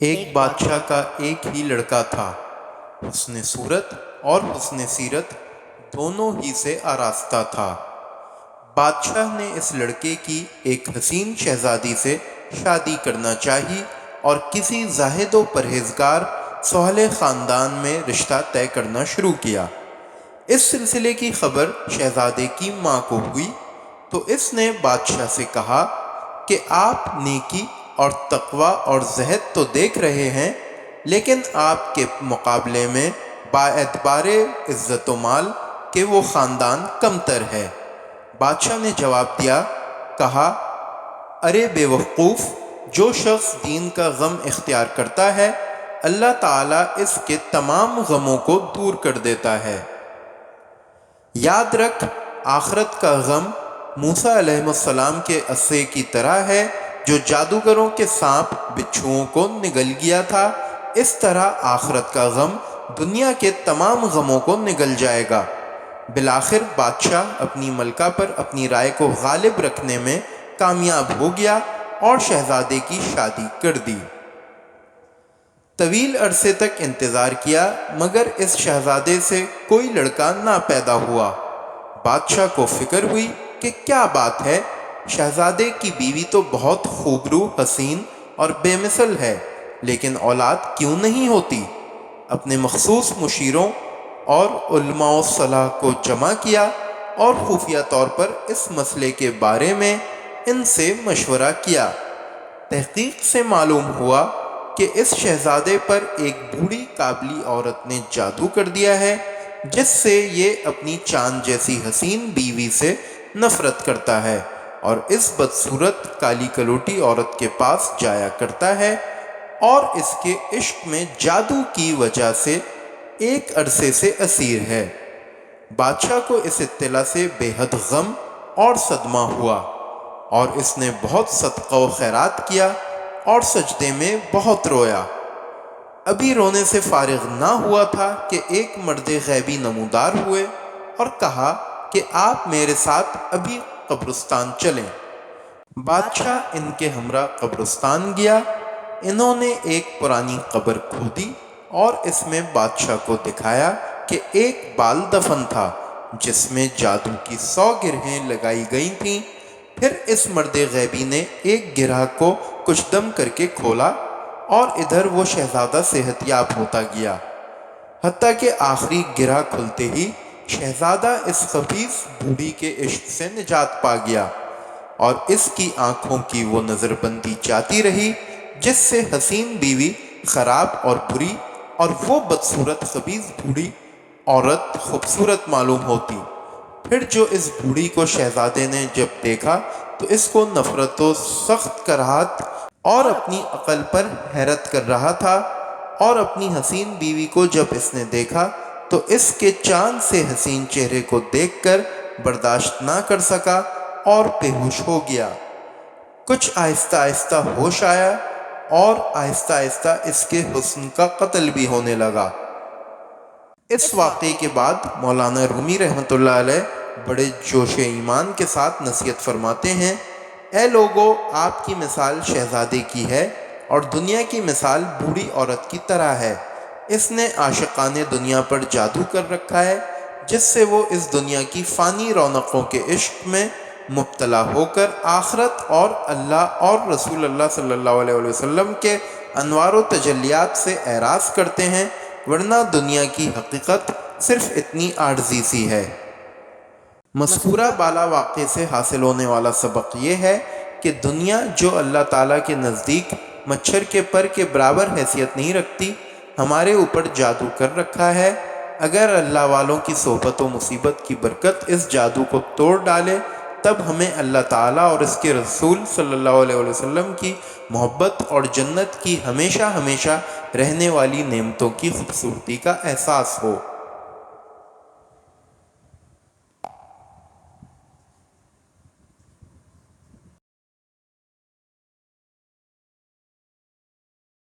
ایک بادشاہ کا ایک ہی لڑکا تھا، حسن صورت اور حسن سیرت دونوں ہی سے آراستہ تھا۔ بادشاہ نے اس لڑکے کی ایک حسین شہزادی سے شادی کرنا چاہی اور کسی زاہد و پرہیزگار صالح خاندان میں رشتہ طے کرنا شروع کیا۔ اس سلسلے کی خبر شہزادے کی ماں کو ہوئی تو اس نے بادشاہ سے کہا کہ آپ نیکی اور تقوی اور زہد تو دیکھ رہے ہیں، لیکن آپ کے مقابلے میں باعتبار عزت و مال کہ وہ خاندان کمتر ہے۔ بادشاہ نے جواب دیا، کہا، ارے بے وقوف، جو شخص دین کا غم اختیار کرتا ہے اللہ تعالیٰ اس کے تمام غموں کو دور کر دیتا ہے۔ یاد رکھ، آخرت کا غم موسیٰ علیہ السلام کے عصے کی طرح ہے جو جادوگروں کے سانپ بچھوؤں کو نگل گیا تھا، اس طرح آخرت کا غم دنیا کے تمام غموں کو نگل جائے گا۔ بالآخر بادشاہ اپنی ملکہ پر اپنی رائے کو غالب رکھنے میں کامیاب ہو گیا اور شہزادے کی شادی کر دی۔ طویل عرصے تک انتظار کیا مگر اس شہزادے سے کوئی لڑکا نہ پیدا ہوا۔ بادشاہ کو فکر ہوئی کہ کیا بات ہے، شہزادے کی بیوی تو بہت خوبرو، حسین اور بے مثل ہے، لیکن اولاد کیوں نہیں ہوتی؟ اپنے مخصوص مشیروں اور علماء الصلاح کو جمع کیا اور خفیہ طور پر اس مسئلے کے بارے میں ان سے مشورہ کیا۔ تحقیق سے معلوم ہوا کہ اس شہزادے پر ایک بوڑھی قابلی عورت نے جادو کر دیا ہے، جس سے یہ اپنی چاند جیسی حسین بیوی سے نفرت کرتا ہے اور اس بدصورت کالی کلوٹی عورت کے پاس جایا کرتا ہے اور اس کے عشق میں جادو کی وجہ سے ایک عرصے سے اسیر ہے۔ بادشاہ کو اس اطلاع سے بے حد غم اور صدمہ ہوا اور اس نے بہت صدقہ و خیرات کیا اور سجدے میں بہت رویا۔ ابھی رونے سے فارغ نہ ہوا تھا کہ ایک مرد غیبی نمودار ہوئے اور کہا کہ آپ میرے ساتھ ابھی قبرستان چلیں۔ بادشاہ ان کے ہمراہ قبرستان گیا۔ انہوں نے ایک پرانی قبر کھودی اور اس میں بادشاہ کو دکھایا کہ ایک بال دفن تھا جس میں جادو کی 100 گرہیں لگائی گئی تھیں۔ پھر اس مرد غیبی نے ایک گرہ کو کچھ دم کر کے کھولا اور ادھر وہ شہزادہ صحت یاب ہوتا گیا، حتیٰ کہ آخری گرہ کھلتے ہی شہزادہ اس خبیث بوڑھی کے عشق سے نجات پا گیا اور اس کی آنکھوں کی وہ نظر بندی جاتی رہی جس سے حسین بیوی خراب اور بری اور وہ بدصورت خبیث بوڑھی عورت خوبصورت معلوم ہوتی۔ پھر جو اس بوڑھی کو شہزادے نے جب دیکھا تو اس کو نفرت و سخت کراہت اور اپنی عقل پر حیرت کر رہا تھا، اور اپنی حسین بیوی کو جب اس نے دیکھا تو اس کے چاند سے حسین چہرے کو دیکھ کر برداشت نہ کر سکا اور بے ہوش ہو گیا۔ کچھ آہستہ آہستہ ہوش آیا اور آہستہ آہستہ اس کے حسن کا قتل بھی ہونے لگا۔ اس واقعے کے بعد مولانا رومی رحمۃ اللہ علیہ بڑے جوش ایمان کے ساتھ نصیحت فرماتے ہیں، اے لوگو، آپ کی مثال شہزادے کی ہے اور دنیا کی مثال بوڑھی عورت کی طرح ہے۔ اس نے عاشقان دنیا پر جادو کر رکھا ہے جس سے وہ اس دنیا کی فانی رونقوں کے عشق میں مبتلا ہو کر آخرت اور اللہ اور رسول اللہ صلی اللہ علیہ وسلم کے انوار و تجلیات سے اعراض کرتے ہیں، ورنہ دنیا کی حقیقت صرف اتنی عارضی سی ہے۔ مذکورہ بالا واقعے سے حاصل ہونے والا سبق یہ ہے کہ دنیا جو اللہ تعالیٰ کے نزدیک مچھر کے پر کے برابر حیثیت نہیں رکھتی، ہمارے اوپر جادو کر رکھا ہے۔ اگر اللہ والوں کی صحبت و مصیبت کی برکت اس جادو کو توڑ ڈالے تب ہمیں اللہ تعالیٰ اور اس کے رسول صلی اللہ علیہ وسلم کی محبت اور جنت کی ہمیشہ ہمیشہ رہنے والی نعمتوں کی خوبصورتی کا احساس ہو۔